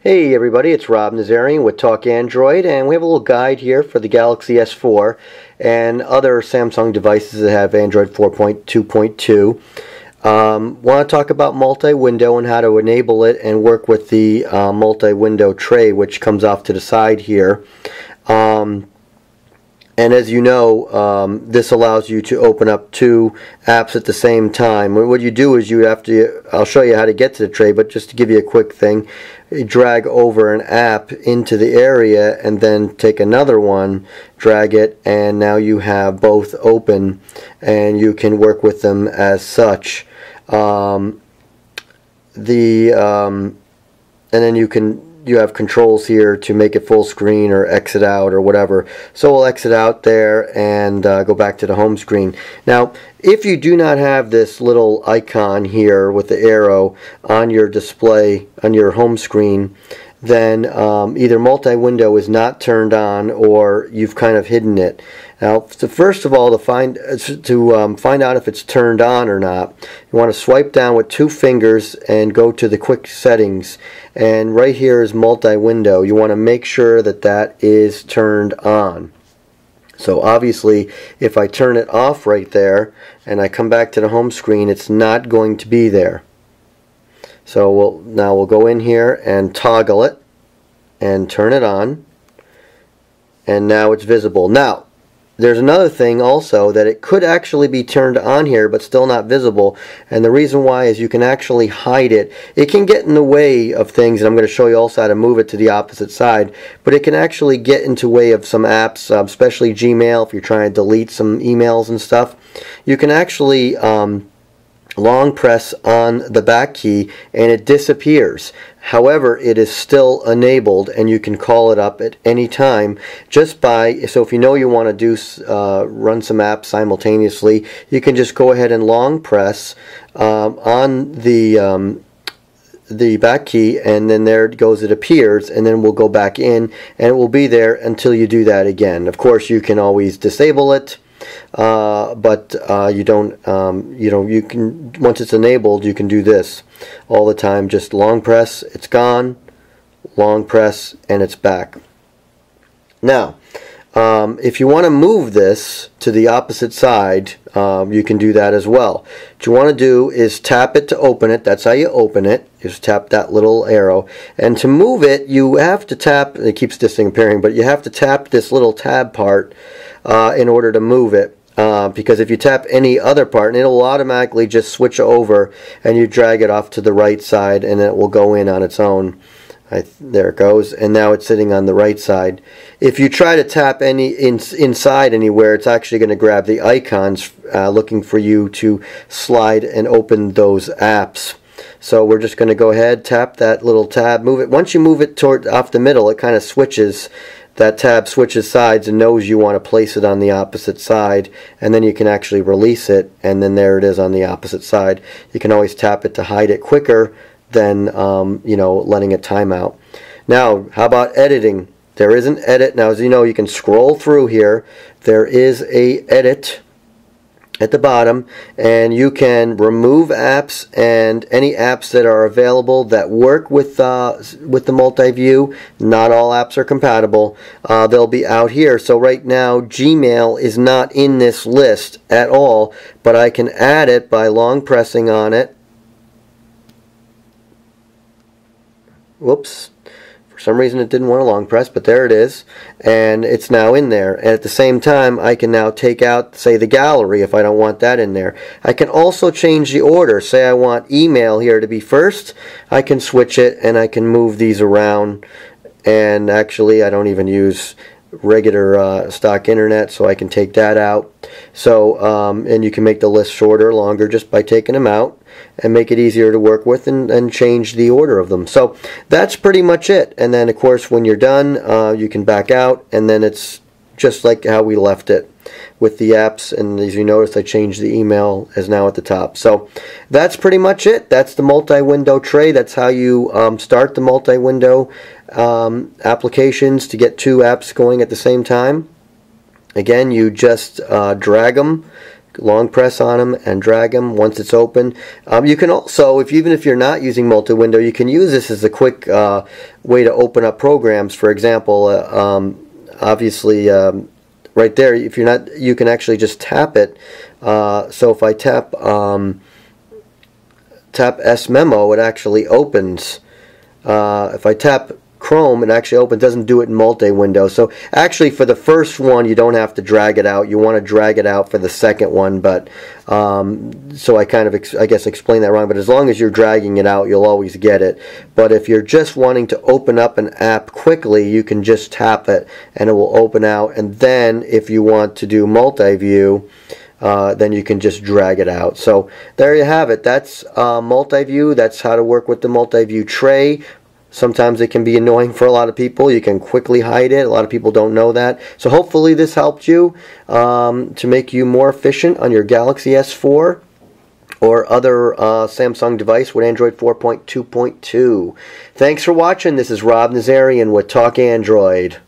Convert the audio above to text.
Hey everybody, it's Rob Nazarian with Talk Android, and we have a little guide here for the Galaxy S4 and other Samsung devices that have Android 4.2.2. Want to talk about multi-window and how to enable it and work with the multi-window tray, which comes off to the side here. And as you know, this allows you to open up two apps at the same time. What you do is I'll show you how to get to the tray, but just to give you a quick thing, you drag over an app into the area and then take another one, drag it, and now you have both open and you can work with them as such. And then you have controls here to make it full screen or exit out or whatever. So we'll exit out there and go back to the home screen. Now, if you do not have this little icon here with the arrow on your display, on your home screen, then either multi-window is not turned on or you've kind of hidden it. Now, so first of all, to find out if it's turned on or not, you want to swipe down with two fingers and go to the quick settings. And right here is multi-window. You want to make sure that that is turned on. So obviously, if I turn it off right there and I come back to the home screen, it's not going to be there. So now we'll go in here and toggle it and turn it on, and now it's visible. Now, there's another thing also, that it could actually be turned on here but still not visible, and the reason why is you can actually hide it. It can get in the way of things, and I'm going to show you also how to move it to the opposite side, but it can actually get into the way of some apps, especially Gmail. If you're trying to delete some emails and stuff, you can actually long press on the back key and it disappears. However, it is still enabled and you can call it up at any time just by, so if you know you want to do run some apps simultaneously, you can just go ahead and long press on the back key, and then there it goes, it appears, and then we'll go back in and it will be there until you do that again. Of course, you can always disable it. But you don't, you can, once it's enabled, you can do this all the time. Just long press, it's gone, long press, and it's back. Now, if you want to move this to the opposite side, you can do that as well. What you want to do is tap it to open it. That's how you open it. Just tap that little arrow. And to move it, you have to tap, it keeps disappearing, but you have to tap this little tab part in order to move it. Because if you tap any other part, it'll automatically just switch over and you drag it off to the right side and it will go in on its own. There it goes, and now it's sitting on the right side. If you try to tap inside anywhere, it's actually going to grab the icons looking for you to slide and open those apps. So we're just going to go ahead, tap that little tab, move it. Once you move it off the middle, it kind of switches. That tab switches sides and knows you want to place it on the opposite side, and then you can actually release it, and then there it is on the opposite side. You can always tap it to hide it quicker than letting it time out. Now, how about editing? There is an edit. Now, as you know, you can scroll through here. There is a edit at the bottom, and you can remove apps, and any apps that are available that work with the multi-view. Not all apps are compatible. They'll be out here. So right now, Gmail is not in this list at all, but I can add it by long pressing on it. Whoops. For some reason it didn't want to long press, but there it is, and it's now in there. And at the same time, I can now take out, say, the gallery if I don't want that in there. I can also change the order. Say I want email here to be first, I can switch it and I can move these around. And actually, I don't even use regular stock internet, so I can take that out. So and you can make the list shorter or longer just by taking them out and make it easier to work with, and change the order of them. So that's pretty much it. And then of course when you're done, you can back out, and then it's just like how we left it with the apps. And as you notice, I changed the email as now at the top. So that's pretty much it. That's the multi-window tray. That's how you start the multi-window applications to get two apps going at the same time. Again, you just drag them long press on them and drag them once it's open. You can also, even if you're not using multi-window, you can use this as a quick way to open up programs. For example, obviously right there, if you're not, you can actually just tap it. So if I tap S Memo, it actually opens. If I tap Chrome, it actually opens. Doesn't do it in multi-window. So actually, for the first one, you don't have to drag it out. You want to drag it out for the second one. But so I kind of, I guess, explained that wrong. But as long as you're dragging it out, you'll always get it. But if you're just wanting to open up an app quickly, you can just tap it, and it will open out. And then, if you want to do multi-view, then you can just drag it out. So there you have it. That's multi-view. That's how to work with the multi-view tray. Sometimes it can be annoying for a lot of people. You can quickly hide it. A lot of people don't know that. So hopefully this helped you to make you more efficient on your Galaxy S4 or other Samsung device with Android 4.2.2. Thanks for watching. This is Rob Nazarian with Talk Android.